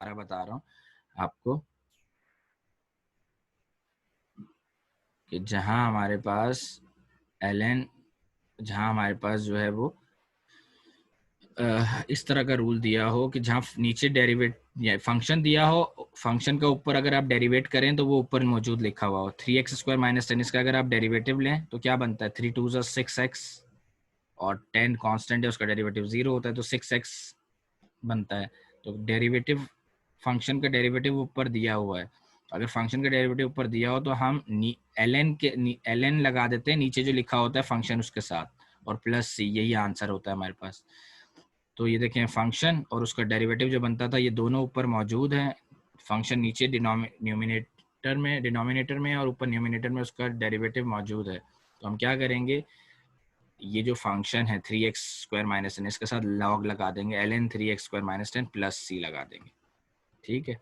बता रहा हूँ आपको कि जहाँ हमारे पास जो है वो इस तरह का रूल दिया हो कि जहाँ नीचे डेरिवेट या फंक्शन दिया हो, फंक्शन का ऊपर अगर आप डेरिवेट करें तो वो ऊपर मौजूद लिखा हुआ हो 3x² - 10, इसका अगर आप डेरिवेटिव लें तो क्या बनता है 3 2 6x और 10 कांस्टेंट है, उसका डेरिवेटिव 0 होता है तो 6x बनता है। तो डेरिवेटिव फंक्शन का डेरिवेटिव ऊपर दिया हुआ है, अगर फंक्शन का डेरिवेटिव ऊपर दिया हो तो हम ln लगा देते हैं नीचे जो लिखा होता है फंक्शन उसके साथ और प्लस c, यही आंसर होता है हमारे पास। तो ये देखें फंक्शन और उसका डेरिवेटिव जो बनता था ये दोनों ऊपर मौजूद हैं, फंक्शन नीचे डिनोमिनेटर में और ऊपर न्यूमिनेटर में उसका डेरिवेटिव मौजूद है। तो हम क्या करेंगे, ये जो फंक्शन है 3x² - 10 इसके साथ लॉग लगा देंगे ln 3x² - 10 प्लस c लगा देंगे। ठीक है,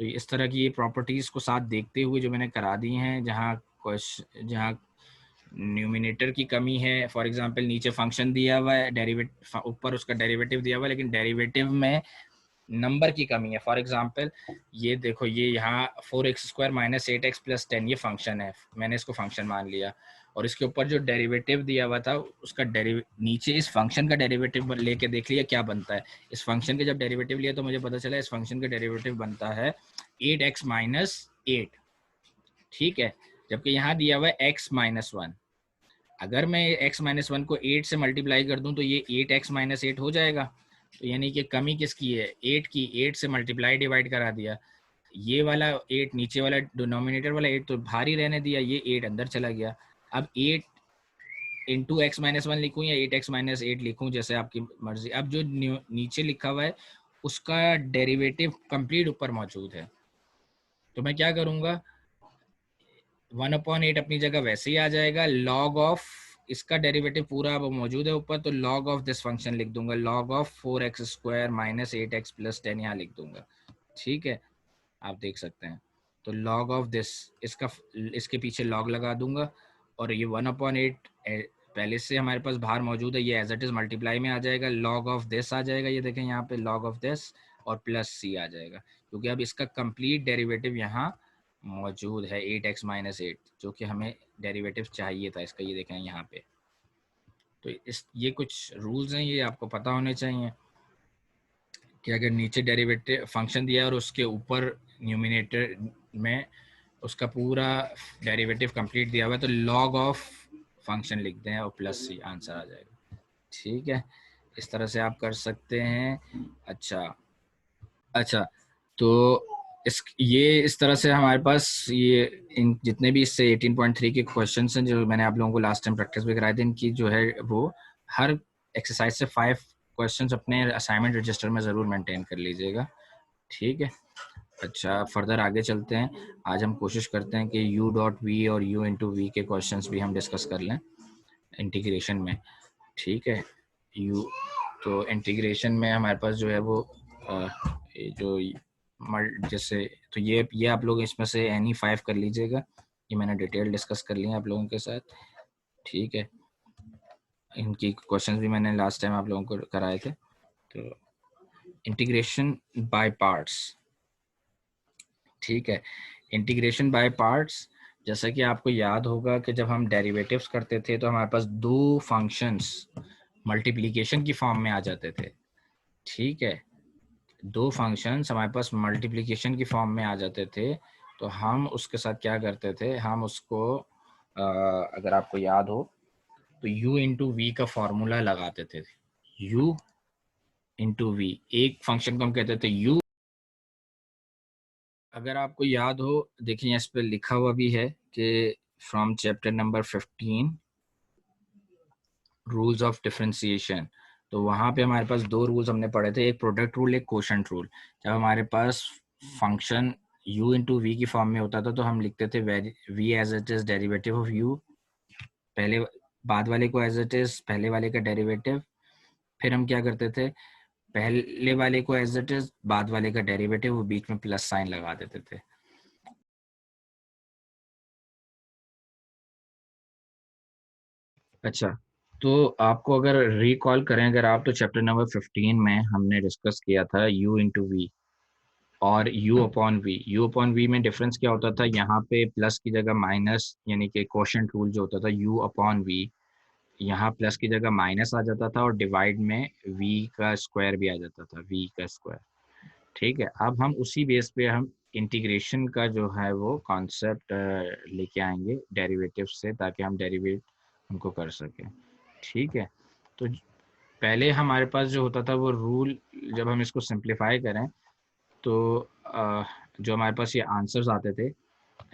तो इस तरह की ये प्रॉपर्टीज़ को साथ देखते हुए जो मैंने करा दी हैं, जहाँ न्यूमिनेटर की कमी है, फॉर एग्जांपल नीचे फंक्शन दिया हुआ है, ऊपर उसका डेरिवेटिव दिया हुआ है, लेकिन डेरिवेटिव में नंबर की कमी है। फॉर एग्जांपल ये देखो, ये यहाँ 4x² - 8x + 10 ये फंक्शन है, मैंने इसको फंक्शन मान लिया और इसके ऊपर जो डेरिवेटिव दिया हुआ था उसका नीचे इस फंक्शन का डेरिवेटिव लेके देख लिया क्या बनता है। इस फंक्शन के जब डेरिवेटिव लिया तो मुझे पता चला इस फंक्शन का डेरिवेटिव बनता है 8x - 8। ठीक है, जबकि यहाँ दिया हुआ है x - 1। अगर मैं x - 1 को 8 से मल्टीप्लाई कर दूं तो ये 8x - 8 हो जाएगा। तो यानी कि कमी किसकी है, 8 की। 8 से मल्टीप्लाई डिवाइड करा दिया, ये वाला 8 नीचे वाला डिनोमिनेटर वाला 8 तो बाहर ही रहने दिया, ये 8 अंदर चला गया। अब 8 इंटू x - 1 लिखूं या 8x - 8 लिखूं, जैसे आपकी मर्जी। अब जो नीचे लिखा हुआ है उसका डेरिवेटिव कंप्लीट ऊपर मौजूद है, तो मैं क्या करूंगा, 1/8 अपनी जगह वैसे ही आ जाएगा, लॉग ऑफ इसका डेरिवेटिव पूरा अब मौजूद है ऊपर, तो लॉग ऑफ दिस फंक्शन लिख दूंगा, लॉग ऑफ 4x² - 8x + 10 यहाँ लिख दूंगा। ठीक है, आप देख सकते हैं। तो लॉग ऑफ दिस, इसके पीछे लॉग लगा दूंगा और ये 1/8 पहले से हमारे पास बाहर मौजूद है, ये एज इट इज मल्टीप्लाई में आ जाएगा, लॉग ऑफ दिस आ जाएगा, ये देखें यहाँ पे लॉग ऑफ दिस और प्लस सी आ जाएगा, क्योंकि अब इसका कंप्लीट डेरिवेटिव यहाँ मौजूद है 8x - 8, जो कि हमें डेरिवेटिव चाहिए था इसका, ये देखें यहाँ पे। तो ये कुछ रूल्स हैं, ये आपको पता होने चाहिए कि अगर नीचे डेरिवेटिव फंक्शन दिया है और उसके ऊपर न्यूमिनेटर में उसका पूरा डेरिवेटिव कंप्लीट दिया हुआ है तो लॉग ऑफ फंक्शन लिख दें और प्लस सी आंसर आ जाएगा। ठीक है, इस तरह से आप कर सकते हैं। अच्छा, तो इस तरह से हमारे पास ये इन जितने भी इससे 18.3 के क्वेश्चंस हैं जो मैंने आप लोगों को लास्ट टाइम प्रैक्टिस भी कराए थे, इनकी जो है वो हर एक्सरसाइज से 5 क्वेश्चंस अपने असाइनमेंट रजिस्टर में ज़रूर मेंटेन कर लीजिएगा। ठीक है, अच्छा फर्दर आगे चलते हैं। आज हम कोशिश करते हैं कि u.v और u/v के क्वेश्चंस भी हम डिस्कस कर लें इंटीग्रेशन में। ठीक है, u तो इंटीग्रेशन में हमारे पास जो है वो जो जैसे तो ये आप लोग इसमें से एनी 5 कर लीजिएगा, ये मैंने डिटेल डिस्कस कर लिया आप लोगों के साथ। ठीक है, इनकी क्वेश्चंस भी मैंने लास्ट टाइम आप लोगों को कराए थे। तो इंटीग्रेशन बाय पार्ट्स, ठीक है, इंटीग्रेशन बाय पार्ट्स, जैसा कि आपको याद होगा कि जब हम डेरिवेटिव्स करते थे तो हमारे पास दो फंक्शंस मल्टीप्लिकेशन की फॉर्म में आ जाते थे। ठीक है, दो फंक्शंस हमारे पास मल्टीप्लिकेशन की फॉर्म में आ जाते थे, तो हम उसके साथ क्या करते थे, हम उसको अगर आपको याद हो तो u/v का फॉर्मूला लगाते थे। u/v, एक फंक्शन को हम कहते थे u। अगर आपको याद हो, देखिए इस पे लिखा हुआ भी है कि from chapter number 15 rules of differentiation, तो वहाँ पे हमारे पास दो रूल्स हमने पढ़े थे, एक प्रोडक्ट रूल, एक कोशेंट रूल। जब हमारे पास फंक्शन u/v की फॉर्म में होता था तो हम लिखते थे v as it is derivative of u, पहले बाद वाले को एज इट इज पहले वाले का डेरिवेटिव, फिर हम क्या करते थे, पहले वाले को एज इट इज बाद वाले का डेरिवेटिव, वो बीच में प्लस साइन लगा देते थे। अच्छा, तो आपको अगर रिकॉल करें अगर आप, तो चैप्टर नंबर 15 में हमने डिस्कस किया था u/v। और u अपॉन v में डिफरेंस क्या होता था, यहाँ पे प्लस की जगह माइनस, यानी कि क्वोशंट रूल जो होता था u/v, यहाँ प्लस की जगह माइनस आ जाता था और डिवाइड में v का स्क्वायर भी आ जाता था, v का स्क्वायर। ठीक है, अब हम उसी बेस पे हम इंटीग्रेशन का जो है वो कॉन्सेप्ट लेके आएंगे डेरिवेटिव से, ताकि हम डेरिवेट उनको कर सकें। ठीक है, तो पहले हमारे पास जो होता था वो रूल, जब हम इसको सिंप्लीफाई करें तो जो हमारे पास ये आंसर्स आते थे,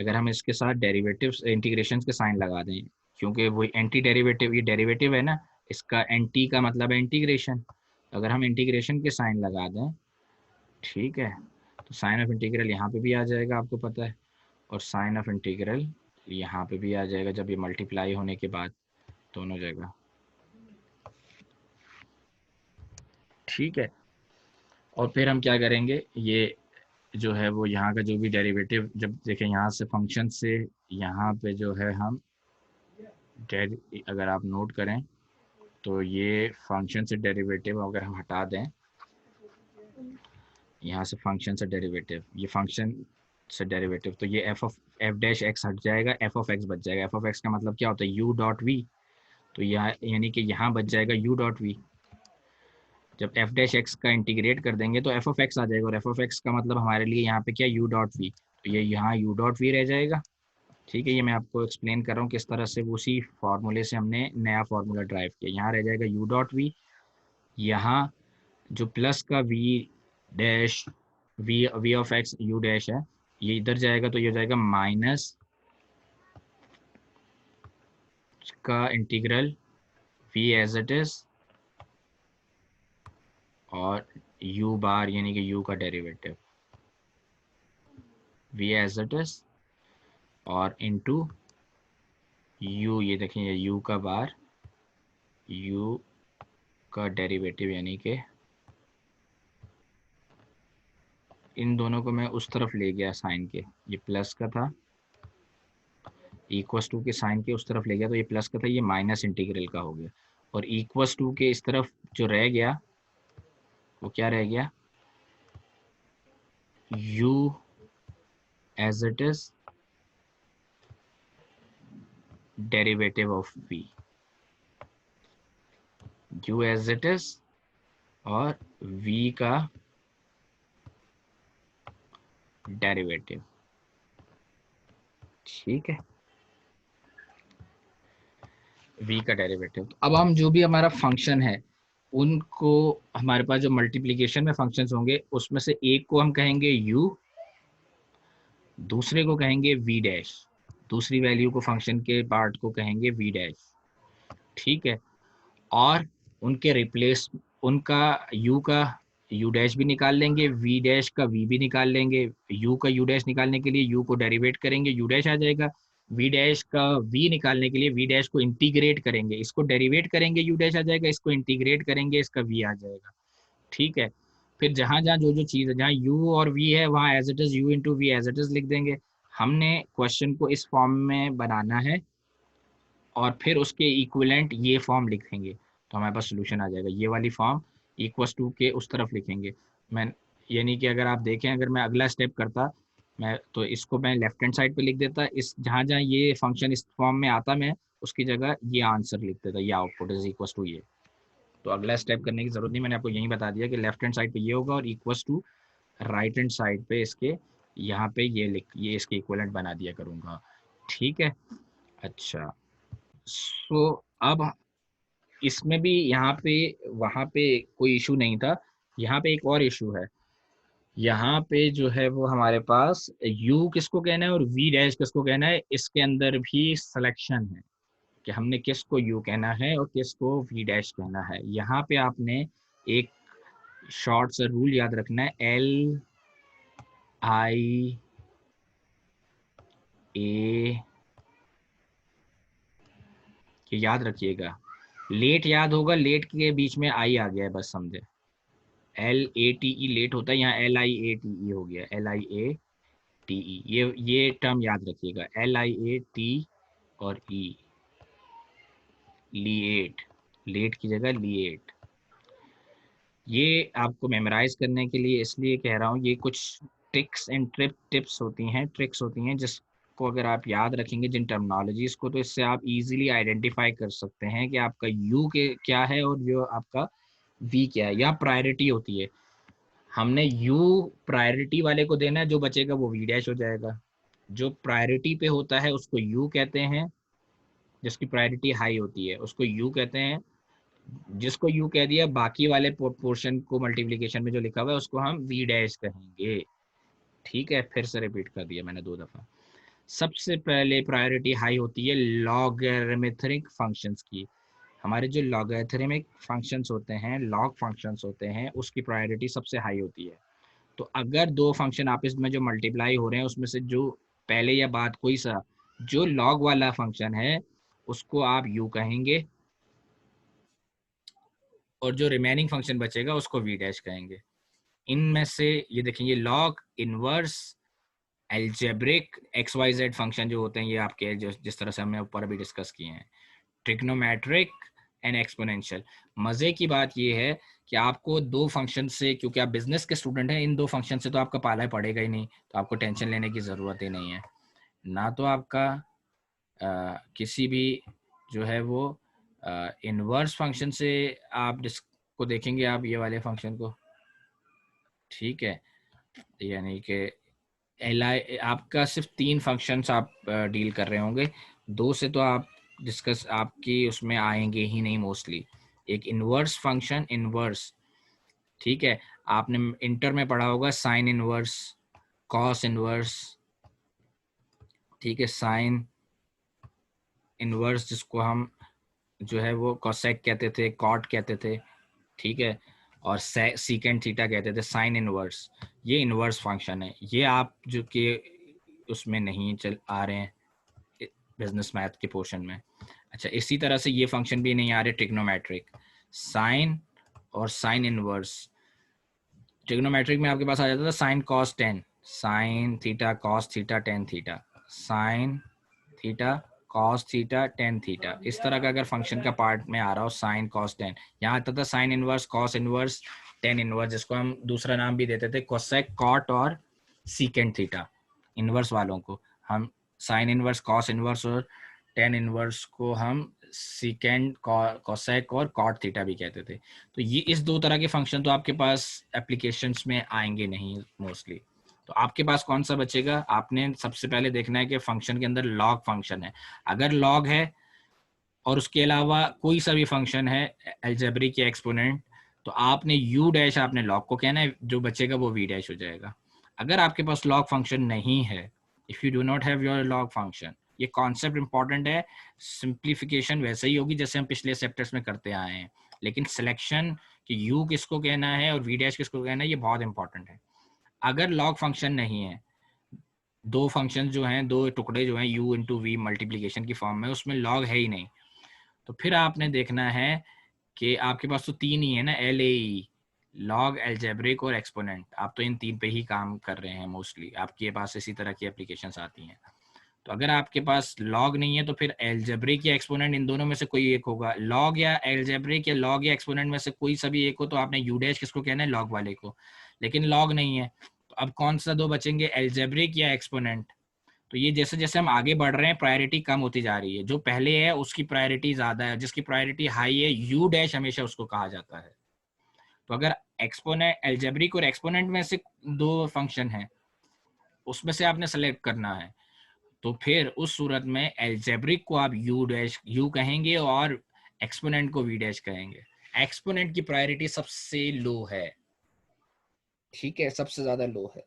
अगर हम इसके साथ डेरिवेटिव्स इंटीग्रेशन के साइन लगा दें, क्योंकि वो एंटी डेरिवेटिव, ये डेरिवेटिव है ना, इसका एंटी का मतलब है इंटीग्रेशन, अगर हम इंटीग्रेशन के साइन लगा दें, ठीक है, तो साइन ऑफ इंटीग्रल यहाँ पे भी आ जाएगा, आपको पता है, और साइन ऑफ इंटीग्रल यहाँ पे भी आ जाएगा जब ये मल्टीप्लाई होने के बाद दोनों जगह। ठीक है, और फिर हम क्या करेंगे, ये जो है वो यहाँ का जो भी डेरिवेटिव, जब देखें यहाँ से फंक्शन से यहाँ पे जो है हम अगर आप नोट करें तो ये फंक्शन से डेरिवेटिव अगर हम हटा दें, यहाँ से फंक्शन से डेरिवेटिव, ये फंक्शन से डेरिवेटिव, तो ये एफ डैश एक्स हट जाएगा, एफ ऑफ एक्स बच जाएगा। एफ ऑफ एक्स का मतलब क्या होता है, यू डॉट वी, तो यहाँ यानी कि यहाँ बच जाएगा यू डॉट वी। जब एफ डैश एक्स का इंटीग्रेट कर देंगे तो एफ ऑफ एक्स आ जाएगा, और एफ ऑफ एक्स का मतलब हमारे लिए यहाँ पे क्या, यू डॉट वी, तो ये यहाँ यू डॉट वी रह जाएगा। ठीक है, ये मैं आपको एक्सप्लेन कर रहा हूँ किस तरह से उसी फार्मूले से हमने नया फार्मूला ड्राइव किया। यहाँ रह जाएगा यू डॉट वी, यहाँ जो प्लस का V dash V of X U dash है, ये इधर जाएगा तो ये हो जाएगा माइनस का integral V as it is, और u बार यानी कि u का derivative v as it is, और इनटू u, ये देखें ये u का बार, u का डेरिवेटिव, यानी कि इन दोनों को मैं उस तरफ ले गया साइन के, ये प्लस का था, इक्वस टू के साइन के उस तरफ ले गया तो ये प्लस का था, ये माइनस इंटीग्रल का हो गया, और इक्वस टू के इस तरफ जो रह गया वो क्या रह गया, u as it is derivative of v, u as it is और v का डेरिवेटिव। ठीक है, v का डेरिवेटिव। अब हम जो भी हमारा फंक्शन है उनको, हमारे पास जो मल्टीप्लिकेशन में फंक्शंस होंगे उसमें से एक को हम कहेंगे u, दूसरे को कहेंगे v डैश, दूसरी वैल्यू को फंक्शन के पार्ट को कहेंगे v डैश। ठीक है, और उनके रिप्लेस, उनका u का u डैश भी निकाल लेंगे, v डैश का v भी निकाल लेंगे। u का u डैश निकालने के लिए u को डेरिवेट करेंगे, u डैश आ जाएगा। v डैश का v निकालने के लिए v डैश को इंटीग्रेट करेंगे, इसको डेरिवेट करेंगे, u डैश आ जाएगा, इसको इंटीग्रेट करेंगे, इसका v आ जाएगा। ठीक है, फिर जहां जहां जो जो चीज़ है, जहाँ u और v है वहाँ as it is u into V as it is लिख देंगे। हमने क्वेश्चन को इस फॉर्म में बनाना है और फिर उसके इक्विवेलेंट ये फॉर्म लिखेंगे, तो हमारे पास सोल्यूशन आ जाएगा। ये वाली फॉर्म इक्वस टू के उस तरफ लिखेंगे। मैं यानी कि अगर आप देखें, अगर मैं अगला स्टेप करता, मैं तो इसको मैं लेफ्ट हैंड साइड पे लिख देता, इस जहाँ जहाँ ये फंक्शन इस फॉर्म में आता, मैं उसकी जगह ये आंसर लिख देता, ये आउटपुट इज इक्वस टू ये। तो अगला स्टेप करने की जरूरत नहीं, मैंने आपको यही बता दिया कि लेफ्ट हैंड साइड पे ये होगा और equals to right hand side पे इसके यहाँ पे ये इसके इक्वलेंट बना दिया करूँगा। ठीक है, अच्छा, सो अब इसमें भी यहाँ पे वहाँ पे कोई इशू नहीं था, यहाँ पे एक और इशू है। यहाँ पे जो है वो हमारे पास u किसको कहना है और v डैश किसको कहना है, इसके अंदर भी सिलेक्शन है कि हमने किसको u कहना है और किसको v डैश कहना है। यहाँ पे आपने एक शॉर्ट सा रूल याद रखना है, LIA, ये याद रखिएगा। लेट याद होगा, लेट के बीच में आई आ गया है, बस समझे, LATE लेट होता है, यहाँ LIATE हो गया, LIATE, ये टर्म याद रखिएगा, LIAT और E, लिएट, लेट की जगह लिएट, ये आपको मेमोराइज करने के लिए इसलिए कह रहा हूँ, ये कुछ ट्रिक्स एंड टिप्स होती हैं, ट्रिक्स होती हैं जिसको अगर आप याद रखेंगे जिन टर्मिनोलॉजीज को, तो इससे आप इजीली आइडेंटिफाई कर सकते हैं कि आपका यू के क्या है और जो आपका वी क्या है, या प्रायोरिटी होती है। हमने यू प्रायोरिटी वाले को देना है, जो बचेगा वो वी डैश हो जाएगा। जो प्रायोरिटी पे होता है उसको यू कहते हैं, जिसकी प्रायोरिटी हाई होती है उसको यू कहते हैं। जिसको यू कह दिया, बाकी वाले पोर्शन को मल्टीप्लीकेशन में जो लिखा हुआ है उसको हम वी डैश कहेंगे। ठीक है, फिर से रिपीट कर दिया मैंने 2 दफा। सबसे पहले प्रायोरिटी हाई होती है लॉगरिथमिक फंक्शंस की। हमारे जो लॉगरिथमिक फंक्शंस होते हैं, लॉग फंक्शंस होते हैं, उसकी प्रायोरिटी सबसे हाई होती है। तो अगर दो फंक्शन आपस में जो मल्टीप्लाई हो रहे हैं उसमें से जो पहले या बाद कोई सा जो लॉग वाला फंक्शन है उसको आप यू कहेंगे, और जो रिमेनिंग फंक्शन बचेगा उसको वी डैश कहेंगे। इनमें से ये देखेंगे log, inverse, algebraic, X Y Z function जो होते हैं ये आपके जो जिस तरह से हमने ऊपर अभी डिस्कस किए हैं, ट्रिग्नोमेट्रिक एंड एक्सपोनेंशियल। मजे की बात ये है कि आपको दो फंक्शन से, क्योंकि आप बिजनेस के स्टूडेंट हैं, इन दो फंक्शन से तो आपका पाला पड़ेगा ही नहीं, तो आपको टेंशन लेने की ज़रूरत ही नहीं है। ना तो आपका किसी भी जो है वो इनवर्स फंक्शन से आप को देखेंगे, आप ये वाले फंक्शन को, ठीक है, यानी कि एल आई आपका सिर्फ 3 फंक्शंस आप डील कर रहे होंगे, 2 से तो आप डिस्कस आपकी उसमें आएंगे ही नहीं मोस्टली। एक इनवर्स फंक्शन, इनवर्स, ठीक है, आपने इंटर में पढ़ा होगा साइन इनवर्स, कॉस इनवर्स, ठीक है, साइन इनवर्स जिसको हम जो है वो कोसेक कहते थे, कॉट कहते थे, ठीक है, और सीकेंट थीटा कहते थे, साइन इनवर्स। ये इनवर्स फंक्शन है, ये आप जो कि उसमें नहीं चल आ रहे हैं बिजनेस मैथ के पोर्शन में। अच्छा, इसी तरह से ये फंक्शन भी नहीं आ रहे ट्रिग्नोमेट्रिक, साइन और साइन इनवर्स। ट्रिग्नोमेट्रिक में आपके पास आ जाता था sine cos tan, sine theta cos theta tan theta, sine theta cos theta tan theta. इस तरह का अगर फंक्शन का पार्ट में आ रहा हो साइन कॉस टेन, यहाँ आता था sine inverse, cos inverse, tan inverse, जिसको हम दूसरा नाम भी देते थे कोसेक, कॉट और सीकेंट थीटा। इनवर्स वालों को हम साइन इनवर्स, कॉस इनवर्स और टेन इनवर्स को हम सीकेंट, कोसेक और कॉट थीटा भी कहते थे। तो ये इस 2 तरह के फंक्शन तो आपके पास एप्लीकेशंस में आएंगे नहीं मोस्टली। तो आपके पास कौन सा बचेगा? आपने सबसे पहले देखना है कि फंक्शन के अंदर लॉग फंक्शन है। अगर लॉग है और उसके अलावा कोई सा भी फंक्शन है अलजेब्रिक या एक्सपोनेंट, तो आपने यू डैश आपने लॉग को कहना है, जो बचेगा वो वी डैश हो जाएगा। अगर आपके पास लॉग फंक्शन नहीं है, if you do not have your log function, ये कॉन्सेप्ट इंपॉर्टेंट है। सिंप्लीफिकेशन वैसे ही होगी जैसे हम पिछले चैप्टर्स में करते आए हैं, लेकिन सिलेक्शन कि यू किसको कहना है और वी डैश किसको कहना है ये बहुत इंपॉर्टेंट है। अगर लॉग फंक्शन नहीं है, दो फंक्शन जो हैं, दो टुकड़े जो हैं यू इंटू वी मल्टीप्लीकेशन की फॉर्म में, उसमें लॉग है ही नहीं, तो फिर आपने देखना है कि आपके पास तो 3 ही है ना, L A E, log, algebraic और एक्सपोनेंट। आप तो इन 3 पे ही काम कर रहे हैं मोस्टली, आपके पास इसी तरह की एप्लीकेशंस आती हैं। तो अगर आपके पास लॉग नहीं है तो फिर एल्जेब्रिक या एक्सपोनेंट, इन दोनों में से कोई एक होगा। लॉग या एल्जेब्रिक या लॉग या एक्सपोनेंट में से कोई सा भी एक हो तो आपने यू डैश किसको कहना है? लॉग वाले को। लेकिन लॉग नहीं है, तो अब कौन सा दो बचेंगे? एल्जेब्रिक या एक्सपोनेंट। तो ये जैसे जैसे हम आगे बढ़ रहे हैं प्रायोरिटी कम होती जा रही है, जो पहले है उसकी प्रायोरिटी ज्यादा है, जिसकी प्रायोरिटी हाई है यू डैश हमेशा उसको कहा जाता है। तो अगर एक्सपोनेंट, एल्जेब्रिक और एक्सपोनेंट में से दो फंक्शन है, उसमें से आपने सेलेक्ट करना है, तो फिर उस सूरत में एल्जेब्रिक को आप यू डैश यू कहेंगे और एक्सपोनेंट को वी डैश कहेंगे। एक्सपोनेंट की प्रायोरिटी सबसे लो है, ठीक है, सबसे ज्यादा लो है।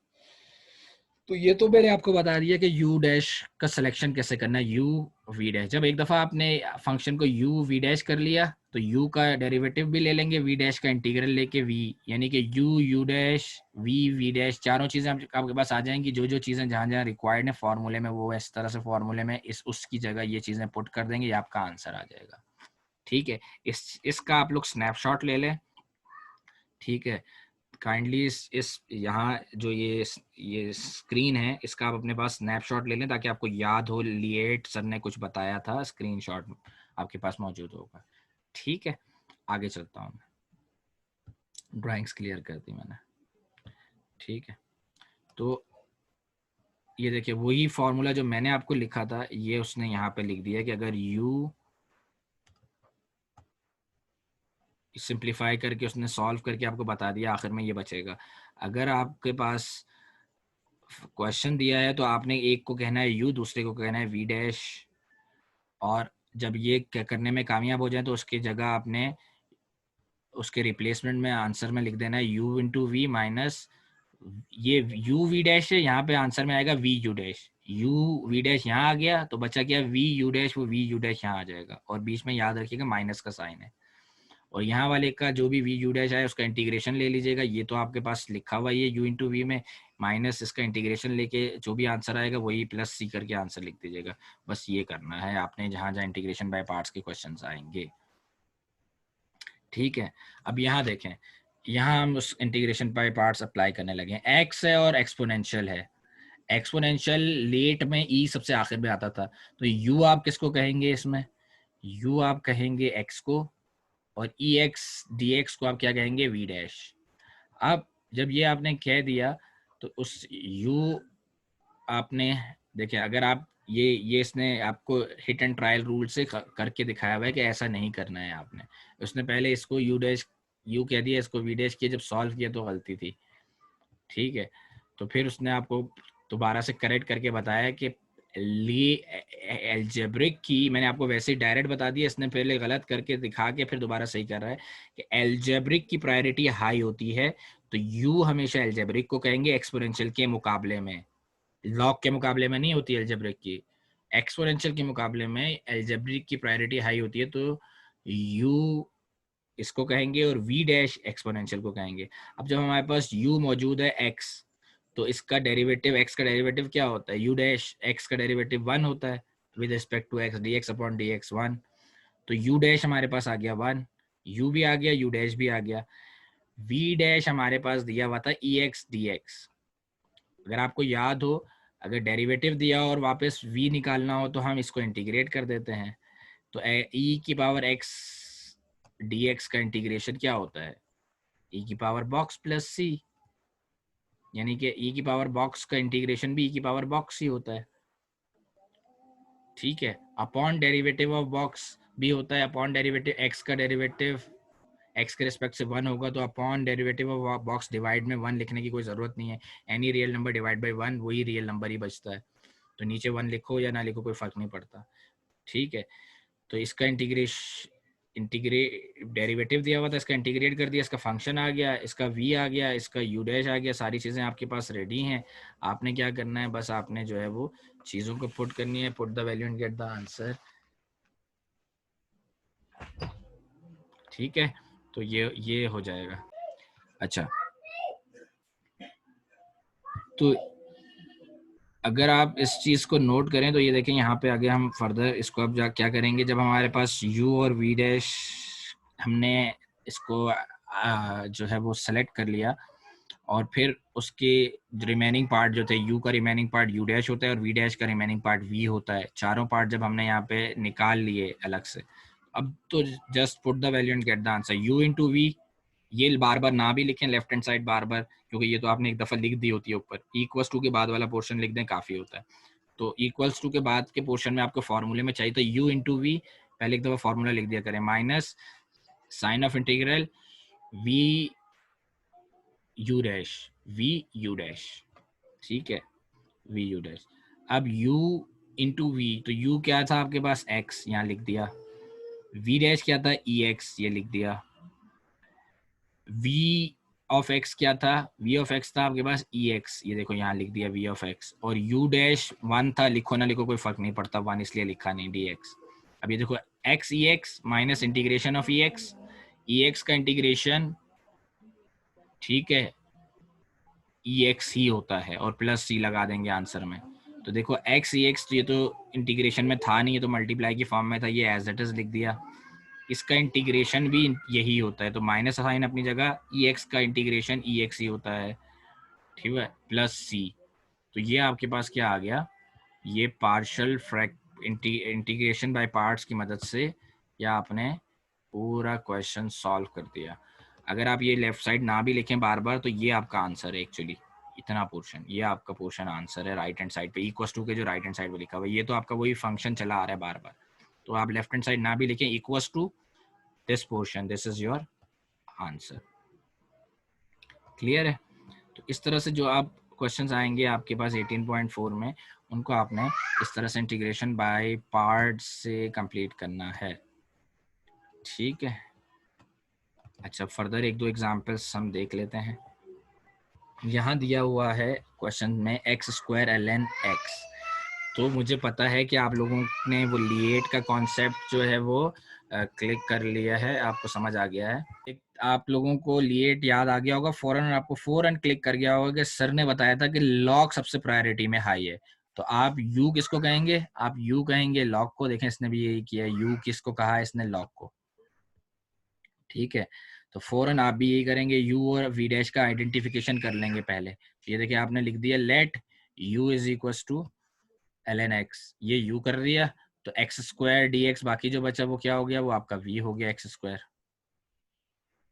तो ये तो मैंने आपको बता दिया कि यू डैश का सिलेक्शन कैसे करना है, यू वी डैश। जब एक दफ़ा आपने फंक्शन को यू वी डैश कर लिया तो यू का डेरिवेटिव भी ले लेंगे, वी डैश का इंटीग्रल लेके वी, यानी कि U U dash V dash, चारों चीज़ें आपके पास आ जाएंगी। जो जो चीज़ें जहाँ जहाँ रिक्वायर्ड है फॉर्मूले में, वो इस तरह से फॉर्मूले में इस उसकी जगह ये चीज़ें पुट कर देंगे, ये आपका आंसर आ जाएगा। ठीक है, इसका आप लोग स्नैपशॉट ले लें, ठीक है। काइंडली इस यहाँ जो ये स्क्रीन है इसका आप अपने पास स्नैपशॉट ले लें ताकि आपको याद हो, लिएट सर ने कुछ बताया था, स्क्रीनशॉट आपके पास मौजूद होगा। ठीक है, आगे चलता हूँ मैं। ड्राइंग्स क्लियर कर दी मैंने, ठीक है। तो ये देखिए वही फॉर्मूला जो मैंने आपको लिखा था ये उसने यहाँ पे लिख दिया कि अगर u सिंप्लीफाई करके उसने सॉल्व करके आपको बता दिया, आखिर में ये बचेगा। अगर आपके पास क्वेश्चन दिया है तो आपने एक को कहना है u, दूसरे को कहना है v डैश, और जब ये करने में कामयाब हो जाए तो उसकी जगह आपने उसके रिप्लेसमेंट में आंसर में लिख देना है u इंटू वी माइनस ये u v डैश है, यहाँ पे आंसर में आएगा v u dash, u v dash यहाँ आ गया तो बचा क्या v u डैश, वो v u डैश यहाँ आ जाएगा, और बीच में याद रखिएगा माइनस का साइन है। और यहाँ वाले का जो भी v u डैश आया उसका इंटीग्रेशन ले लीजिएगा, ये तो आपके पास लिखा हुआ ही है u इंटू वी में, माइनस इसका इंटीग्रेशन लेके जो भी आंसर आएगा वही प्लस सी करके आंसर लिख दीजिएगा। बस ये करना है आपने जहाँ जहाँ इंटीग्रेशन बाय पार्ट्स के क्वेश्चन आएंगे, ठीक है। अब यहाँ देखें, यहाँ हम उस इंटीग्रेशन बाय पार्ट्स अप्लाई करने लगे। एक्स है और एक्सपोनेंशियल है, एक्सपोनेंशियल लेट में ई सबसे आखिर में आता था, तो यू आप किसको कहेंगे इसमें, यू आप कहेंगे एक्स को, और ई एक्स डी एक्स को आप क्या कहेंगे, वी डैश। अब जब ये आपने कह दिया तो उस यू आपने देखिए, अगर आप ये इसने आपको हिट एंड ट्रायल रूल से करके दिखाया हुआ है कि ऐसा नहीं करना है आपने। उसने पहले इसको यू डैश यू कह दिया, इसको वी डैश किया, जब सॉल्व किया तो गलती थी, ठीक है। तो फिर उसने आपको दोबारा से करेक्ट करके बताया कि एल्जेब्रिक की, मैंने आपको वैसे ही डायरेक्ट बता दिया, इसने पहले गलत करके दिखा के फिर दोबारा सही कर रहा है कि एल्जेब्रिक की प्रायोरिटी हाई होती है, तो यू हमेशा एल्जेब्रिक को कहेंगे एक्सपोनेंशियल के मुकाबले में, लॉग के मुकाबले में नहीं होती एल्जेब्रिक की, एक्सपोनेंशियल के मुकाबले में एल्जेब्रिक की प्रायोरिटी हाई होती है, तो यू इसको कहेंगे और v डैश एक्सपोनेंशियल को कहेंगे। अब जब हमारे पास u मौजूद है x, तो इसका डेरिवेटिव x का डेरिवेटिव क्या होता है, u डैश x का डेरिवेटिव 1 होता है with respect to x, dx upon dx 1, तो u डैश हमारे पास आ गया 1, u भी आ गया, u डैश भी आ गया। v डैश हमारे पास दिया हुआ था ex dx, अगर आपको याद हो, अगर डेरिवेटिव दिया और वापस v निकालना हो तो हम इसको इंटीग्रेट कर देते हैं, तो e की पावर x dx का इंटीग्रेशन क्या होता है, e की पावर बॉक्स प्लस c, यानी कि e की पावर बॉक्स का इंटीग्रेशन भी e की पावर बॉक्स ही होता है, ठीक है। अपॉन डेरिवेटिव ऑफ बॉक्स भी होता है, अपॉन डेरिवेटिव x का डेरिवेटिव x के रिस्पेक्ट से 1 होगा, तो upon derivative of box divide में 1 लिखने की कोई ज़रूरत नहीं है, any real number divide by 1 वही रियल नंबर ही बचता है, तो नीचे 1 लिखो या ना लिखो कोई फ़र्क नहीं पड़ता, ठीक है। तो इसका डेरिवेटिव दिया हुआ था, इसका इंटीग्रेट कर दिया, इसका फंक्शन आ गया, इसका v आ गया, इसका u डैश आ गया, सारी चीज़ें आपके पास रेडी हैं। आपने क्या करना है, बस आपने जो है वो चीज़ों को पुट करनी है, put the value and get the answer, ठीक है। तो ये हो जाएगा। अच्छा, तो अगर आप इस चीज़ को नोट करें तो ये देखें यहाँ पे आगे हम फर्दर इसको अब क्या करेंगे, जब हमारे पास u और v डैश हमने इसको जो है वो सेलेक्ट कर लिया, और फिर उसके रिमेनिंग पार्ट जो थे, u का रिमेनिंग पार्ट u डैश होता है और v डैश का रिमेनिंग पार्ट v होता है, चारों पार्ट जब हमने यहाँ पे निकाल लिए अलग से, अब तो just put the value and get the answer, u into v, ये बार बार ना भी लिखें लेफ्ट हैंड साइड बार बार, क्योंकि ये तो आपने एक दफ़ा लिख दी होती है ऊपर, इक्वल्स टू के बाद वाला पोर्शन लिख दें काफ़ी होता है। तो इक्वल्स टू के बाद के पोर्शन में आपको फॉर्मूले में चाहिए तो u इंटू वी, पहले एक दफ़ा फॉर्मूला लिख दिया करें, minus sign of integral v u dash, v u dash, ठीक है, v u डैश। अब u इंटू वी, तो u क्या था आपके पास x, यहाँ लिख दिया, v डैश क्या था e x, ये लिख दिया, v ऑफ x क्या था, v ऑफ x था आपके पास e x, ये देखो यहाँ लिख दिया v ऑफ x, और u डैश 1 था, लिखो ना लिखो कोई फर्क नहीं पड़ता, 1 इसलिए लिखा नहीं, dx। अब ये देखो x e x minus integration of e x का इंटीग्रेशन, ठीक है, e x ही होता है, और प्लस c लगा देंगे आंसर में, तो देखो x e x, तो ये तो इंटीग्रेशन में था नहीं, ये तो मल्टीप्लाई की फॉर्म में था, ये एज इट इज लिख दिया, इसका इंटीग्रेशन भी यही होता है, तो माइनस साइन अपनी जगह, ई एक्स का इंटीग्रेशन ई एक्स ही होता है, ठीक है, प्लस सी, तो ये आपके पास क्या आ गया, ये पार्शियल इंटीग्रेशन बाय पार्ट्स की मदद से या आपने पूरा क्वेश्चन सॉल्व कर दिया। अगर आप ये लेफ्ट साइड ना भी लिखें बार बार तो ये आपका आंसर है एक्चुअली, इतना पोर्शन, ये आपका पोर्शन आंसर है राइट हैंड साइड पे, इक्वल टू के जो राइट हैंड साइड पे लिखा हुआ है, ये तो आपका वही फंक्शन चला आ रहा है बार बार, तो आप लेफ्ट हैंड साइड ना भी लिखें, equal to this portion, this is your answer. Clear है? तो इस तरह से जो आप क्वेश्चंस आएंगे आपके पास 18.4 में, उनको आपने इस तरह से इंटीग्रेशन बाय पार्ट्स से कंप्लीट करना है। ठीक है, अच्छा फर्दर एक दो एग्जांपल्स हम देख लेते हैं। यहाँ दिया हुआ है क्वेश्चन में x square l n x, तो मुझे पता है कि आप लोगों ने वो लिएट का कॉन्सेप्ट जो है वो क्लिक कर लिया है, आपको समझ आ गया है, आप लोगों को लिएट याद आ गया होगा फौरन, आपको फौरन क्लिक कर गया होगा कि सर ने बताया था कि लॉग सबसे प्रायोरिटी में हाई है, तो आप यू किसको कहेंगे? आप यू कहेंगे लॉग को। देखें इसने भी यही किया, यू किसको कहा है इसने? लॉग को। ठीक है, तो फौरन आप भी यही करेंगे, यू और वी डैश का आइडेंटिफिकेशन कर लेंगे पहले। ये देखिए आपने लिख दिया let u is equal to l n x, ये यू कर दिया, तो एक्स स्क्वायर डी एक्स, बाकी जो बचा वो क्या हो गया? वो आपका वी हो गया एक्स स्क्वायर।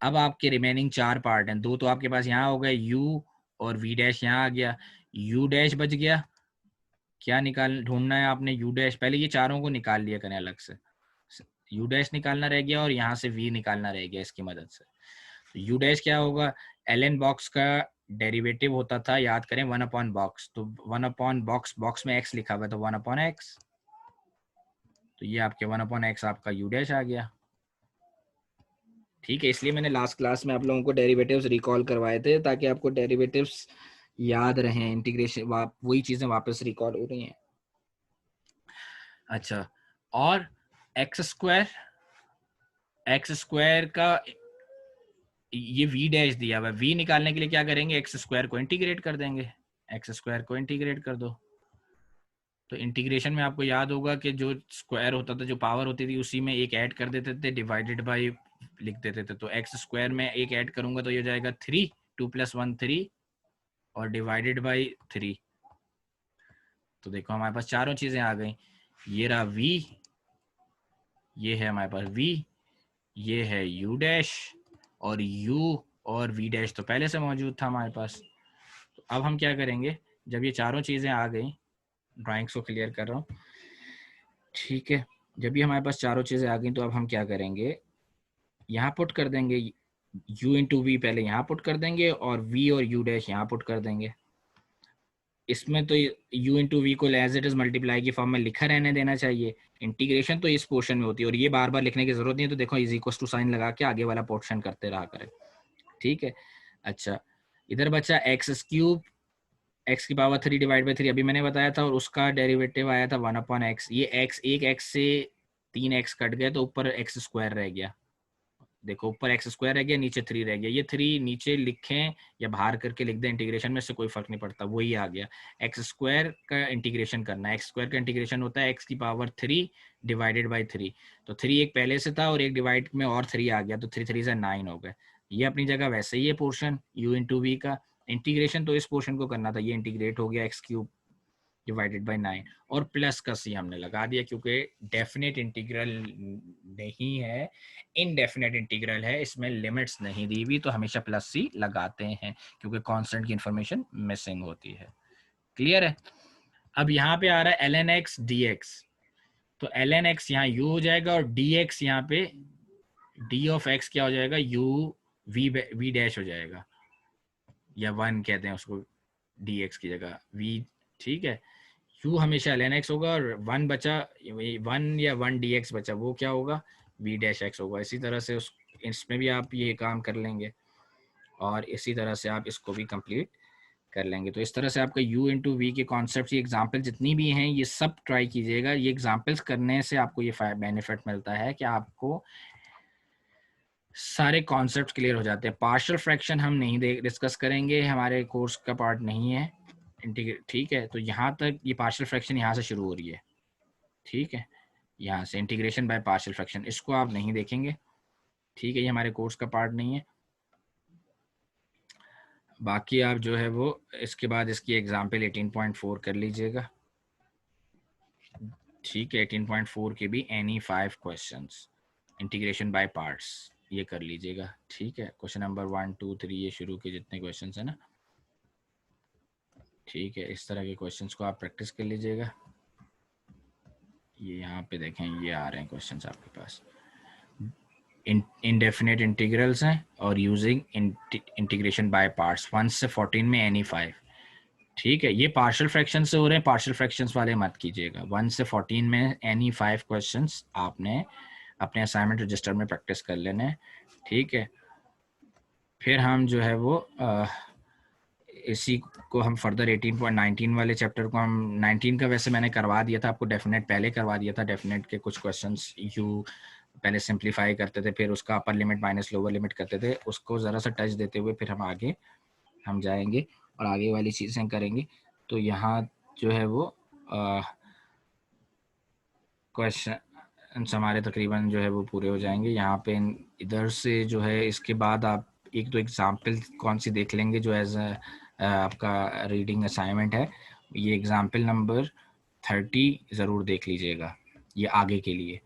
अब आपके रिमेनिंग चार पार्ट हैं, दो तो आपके पास यहाँ हो गए यू और वी डैश यहाँ आ गया, यू डैश बच गया, क्या निकाल ढूंढना है आपने? यू डैश, पहले ये चारों को निकाल लिया करें अलग से, यू डैश निकालना रह गया और यहाँ से वी निकालना रह गया इसकी मदद से। तो यू डैश क्या होगा? एल एन बॉक्स का डेरिवेटिव होता था, याद करें, वन अपॉन बॉक्स, तो वन अपॉन बॉक्स, बॉक्स में एक्स लिखा हुआ है तो वन अपॉन एक्स, तो ये आपके वन अपॉन एक्स आपका यू डैश आ गया। ठीक है, इसलिए मैंने लास्ट क्लास में आप लोगों को डेरिवेटिव्स रिकॉल करवाए थे ताकि आपको डेरिवेटिव्स याद रहें, इंटीग्रेशन वही चीजें वापस रिकॉल हो रही हैं। अच्छा, और एक्स स्क्वायर का ये वी डैश दिया हुआ है, वी निकालने के लिए क्या करेंगे? एक्स स्क्वायर को इंटीग्रेट कर देंगे, एक्स स्क्वायर को इंटीग्रेट कर दो। तो इंटीग्रेशन में आपको याद होगा कि जो स्क्वायर होता था, जो पावर होती थी, उसी में एक ऐड कर देते थे, डिवाइडेड बाई लिख देते थे, तो एक्स स्क्वायर में एक ऐड करूंगा तो ये हो जाएगा 3, 2 + 1 3, और डिवाइडेड बाई 3, तो देखो हमारे पास चारों चीजें आ गई, ये रहा v, ये है हमारे पास v, ये है u डैश, और u और v डैश तो पहले से मौजूद था हमारे पास। तो अब हम क्या करेंगे, जब ये चारों चीजें आ गई, ड्राइंग्स को क्लियर कर रहा हूँ, ठीक है, जब ये हमारे पास चारों चीजें आ गई तो अब हम क्या करेंगे, यहाँ पुट कर देंगे u इंटू वी, पहले यहाँ पुट कर देंगे और v और u डैश यहाँ पुट कर देंगे। इसमें तो u इंटू वी को एज इट इज मल्टीप्लाई की फॉर्म में लिखा रहने देना चाहिए, इंटीग्रेशन तो इस पोर्शन में होती है और ये बार बार लिखने की जरूरत नहीं है, तो देखो इज इक्वल टू साइन लगा के आगे वाला पोर्शन करते रहा करें। ठीक है, अच्छा इधर बचा एक्स क्यूब, एक्स की पावर 3 डिवाइड बाई 3 अभी मैंने बताया था, और उसका डेरिवेटिव आया था 1 अपॉन एक्स, ये एक्स, एक एक्स से 3 एक्स कट गए तो ऊपर एक्स स्क्वायर रह गया, देखो ऊपर एक्स स्क्वायर रह गया, नीचे 3 रह गया, ये 3 नीचे लिखें या बाहर करके लिख दें इंटीग्रेशन में, से कोई फर्क नहीं पड़ता, वही आ गया। एक्स स्क्वायर का इंटीग्रेशन करना है, एक्स स्क्वायर का इंटीग्रेशन होता है एक्स की पावर 3 डिवाइडेड बाई 3, तो 3 एक पहले से था और एक डिवाइड में और 3 आ गया, तो 3 3 से 9 हो गए, ये अपनी जगह वैसे ही है पोर्शन u इंटू वी का, इंटीग्रेशन तो इस पोर्शन को करना था, ये इंटीग्रेट हो गया एक्स क्यूब डिवाइडेड बाई 9, और प्लस का सी हमने लगा दिया क्योंकि डेफिनेट इंटीग्रल नहीं है, इनडेफिनेट इंटीग्रल है, इसमें लिमिट्स नहीं दी हुई, तो हमेशा प्लस सी लगाते हैं क्योंकि कांस्टेंट की इंफॉर्मेशन मिसिंग होती है। क्लियर है? अब यहाँ पे आ रहा है ln x dx, तो ln x यहाँ u हो जाएगा और dx यहाँ पे d ऑफ x क्या हो जाएगा? u v डैश हो जाएगा, या 1 कहते हैं उसको dx की जगह v। ठीक है, u हमेशा ln x होगा और 1 बचा, 1 या 1 dx बचा, वो क्या होगा? v डैश x होगा। इसी तरह से उस इसमें भी आप ये काम कर लेंगे और इसी तरह से आप इसको भी कंप्लीट कर लेंगे। तो इस तरह से आपका u इंटू वी के कॉन्सेप्ट, ये एग्जाम्पल जितनी भी हैं ये सब ट्राई कीजिएगा, ये एग्जाम्पल्स करने से आपको ये बेनिफिट मिलता है कि आपको सारे कॉन्सेप्ट क्लियर हो जाते हैं। पार्शियल फ्रैक्शन हम नहीं डिस्कस करेंगे, हमारे कोर्स का पार्ट नहीं है, ठीक है, तो यहाँ तक ये पार्शियल फ्रैक्शन यहाँ से शुरू हो रही है, ठीक है, यहाँ से इंटीग्रेशन बाय पार्शियल फ्रैक्शन, इसको आप नहीं देखेंगे, ठीक है, ये हमारे कोर्स का पार्ट नहीं है। बाकी आप जो है वो इसके बाद इसकी एग्जाम्पल 18.4 कर लीजिएगा, ठीक है, 18.4 के भी any 5 questions integration by parts. ये कर लीजिएगा, ठीक है। क्वेश्चन नंबर 1 2 3 ये शुरू के जितने क्वेश्चन है ना, ठीक है, इस तरह के क्वेश्चंस को आप प्रैक्टिस कर लीजिएगा। ये यहाँ पे देखें, ये आ रहे हैं क्वेश्चंस आपके पास, इनडेफिनेट इंटीग्रल्स हैं और यूजिंग इंटीग्रेशन बाय पार्ट्स 1 से 14 में एनी 5, ठीक है। ये पार्शियल फ्रैक्शन से हो रहे हैं, पार्शियल फ्रैक्शंस वाले मत कीजिएगा। 1 से 14 में एनी 5 क्वेश्चंस आपने अपने असाइनमेंट रजिस्टर में प्रैक्टिस कर लेने हैं, ठीक है। फिर हम जो है वो इसी को हम फर्दर 18.19 वाले चैप्टर को हम 19 का वैसे मैंने करवा दिया था आपको, डेफिनेट पहले करवा दिया था। डेफिनेट के कुछ क्वेश्चंस यू पहले सिंप्लीफाई करते थे, फिर उसका upper limit minus lower limit करते थे, उसको ज़रा सा टच देते हुए फिर हम आगे हम जाएंगे और आगे वाली चीज़ें करेंगे। तो यहाँ जो है वो क्वेश्चन हमारे तकरीबन जो है वो पूरे हो जाएंगे। यहाँ पे इधर से जो है इसके बाद आप एक दो एग्जाम्पल कौन सी देख लेंगे जो एज आपका रीडिंग असाइनमेंट है। ये एग्जाम्पल नंबर 30 ज़रूर देख लीजिएगा, ये आगे के लिए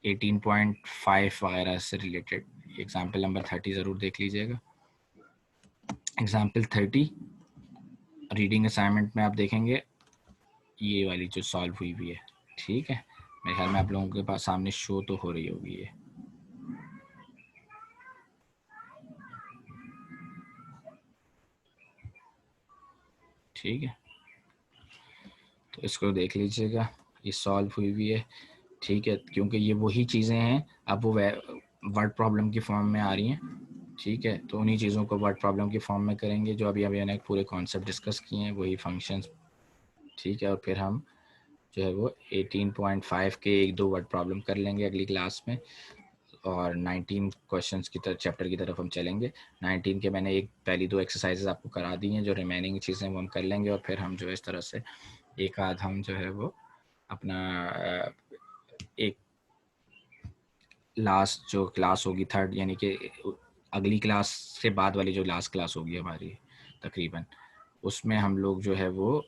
18.5 वगैरह से रिलेटेड एग्जाम्पल नंबर 30 ज़रूर देख लीजिएगा। एग्जाम्पल 30 रीडिंग असाइनमेंट में आप देखेंगे ये वाली जो सॉल्व हुई हुई है, ठीक है। मेरे ख्याल में आप लोगों के पास सामने शो तो हो रही होगी ये, ठीक है। तो इसको देख लीजिएगा, ये सॉल्व हुई हुई है, ठीक है, क्योंकि ये वही चीज़ें हैं, अब वो वर्ड प्रॉब्लम की फॉर्म में आ रही हैं, ठीक है। तो उन्हीं चीज़ों को वर्ड प्रॉब्लम की फॉर्म में करेंगे जो अभी मैंने पूरे कॉन्सेप्ट डिस्कस किए हैं, वही फंक्शंस, ठीक है। और फिर हम जो है वो 18.5 के एक दो वर्ड प्रॉब्लम कर लेंगे अगली क्लास में, और 19 क्वेश्चंस की तरफ चैप्टर की तरफ हम चलेंगे। 19 के मैंने पहली दो एक्सरसाइजेज आपको करा दी हैं, जो रिमेनिंग चीज़ें वो हम कर लेंगे, और फिर हम जो है इस तरह से एक आध हम जो है वो अपना एक लास्ट जो क्लास होगी थर्ड, यानी कि अगली क्लास से बाद वाली जो लास्ट क्लास होगी हमारी तकरीबन, उसमें हम लोग जो है वो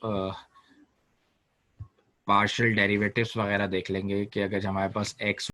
पार्शियल डेरिवेटिव्स वगैरह देख लेंगे कि अगर हमारे पास एक्स